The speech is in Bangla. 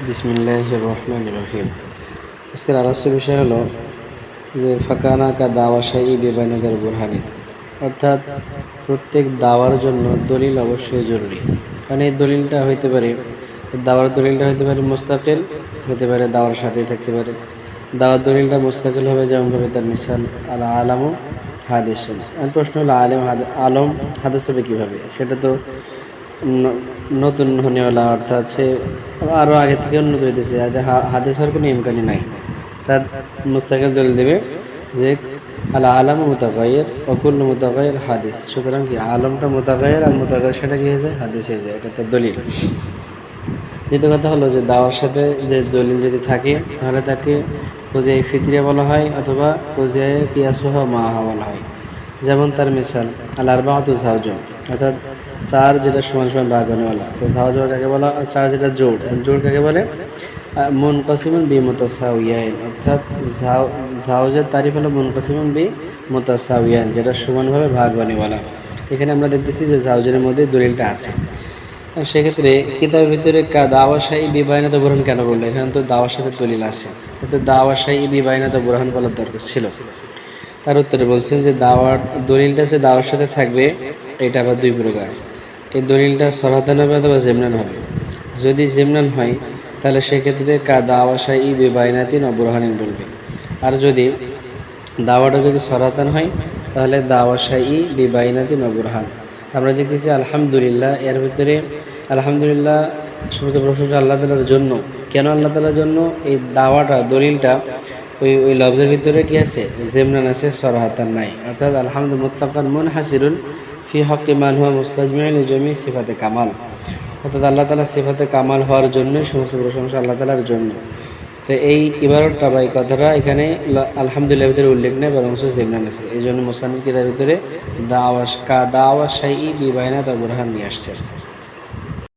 বিসমিল্লাহির রহমানির রহিম। আজকের আলোচ্য বিষয় হলো যে ফাকানা কা দাওয়া শাই বেবাইনাদার বুরহানি, অর্থাৎ প্রত্যেক দাওয়ার জন্য দলিল অবশ্যই জরুরি। কারণ এই দলিলটা হইতে পারে, দাওয়ার দলিলটা হইতে পারে মুস্তাকিল, হতে পারে দাওয়ার সাথেই থাকতে পারে। দাওয়ার দলিলটা মুস্তাকিল হবে, যেমনভাবে তার মিসাল আল আলামু হাদিস। প্রশ্ন হলো আলম হাদিস হবে কীভাবে? সেটা তো নতুন হনেওয়ালা, অর্থাৎ সে আরও আগে থেকে উন্নত হইতেছে, হাদিস হওয়ার কোনো ইমকানি নাই। তার মুস্তাকিল দলিল দেবে যে আল আলাম মুতাগায়্যির অকুল্লু মুতাগায়্যির হাদিস। সুতরাং কি আলমটা মুতাগায়্যির, আর মুতাগায়্যির সেটা কি হয়ে যায়? হাদিস হয়ে যায়। এটা তার দলিল। দ্বিতীয় কথা হলো যে দাওয়ার সাথে যে দলিল যদি থাকে তাহলে তাকে কোজিয়ায়ে ফিতরিয়া বলা হয়, অথবা কোজিয়ায়ে কিয়াসুহা মাহা বলা হয়। যেমন তার মিসাল আল আরবাআতু যাওজুন, অর্থাৎ চার যেটা সমান সমান ভাগ হনেওয়ালা। তো যাওজ কাকে বলা? চার যেটা জোড়, জোড় কাকে বলে? মুনকাসিমুন বি মুতাসাউইয়াইন, অর্থাৎ যাওজের তারিফ হলো মুনকাসিমুন বি মুতাসাউইয়াইন, যেটা সমানভাবে ভাগ হনেওয়ালা। এখানে আমরা দেখতেছি যে যাওজের মধ্যে দলিলটা আছে। সেক্ষেত্রে কিতাবের ভিতরে দাওয়া শাই বিবাহিনাত বুরহান কেন বললো? এখানে তো দাওয়ার সাথে দলিল আছে, তো দাওয়া শাই বিবাহিনাত বুরহান বলার দরকার ছিল। তার উত্তরে বলছেন যে দাওয়ার দলিলটা যে দাওয়ার সাথে থাকবে এটা আবার দুই প্রকার। এই দলিলটা সরাতান হবে অথবা জেমনান হবে। যদি জেমনান হয় তাহলে সেক্ষেত্রে দাওয়া শাই বিবাহিনাতিন ও বুরহানিন বলবে। আর যদি দাওয়াটা যদি সরাতান হয় তাহলে দাওয়া শাই বিবাহিনাতিন ও বুরহান। আমরা দেখতেছি আলহামদুলিল্লাহ, এর ভিতরে আলহামদুলিল্লাহ সমস্ত প্রশংসা আল্লাহ তাআলার জন্য। কেন আল্লাহ তাআলার জন্য? এই দাওয়াটা দলিলটা ওই লফজের ভিতরে কি আছে? জেমনান আছে, সরাহাতান নাই। অর্থাৎ আলহামদু মুতলাকান মুনহাসিরুন ফি হক্কি মান হুয়া মুস্তাজমিউন লিজামি সিফাতে কামাল, অর্থাৎ আল্লাহ তাআলা সিফাতে কামাল হওয়ার জন্যই সমস্ত প্রশংসা আল্লাহ তাআলার জন্য। তো এই ইবারতটা বা এই কথাটা এখানে আলহামদুলিল্লাহর ভিতরে উল্লেখ নেই, বরং জেমনান আছে। এই জন্য মুসান্নিফ কিতাবের ভিতরে দাওয়া শাই বিবাহিনাত ও বুরহান নিয়ে আসছে।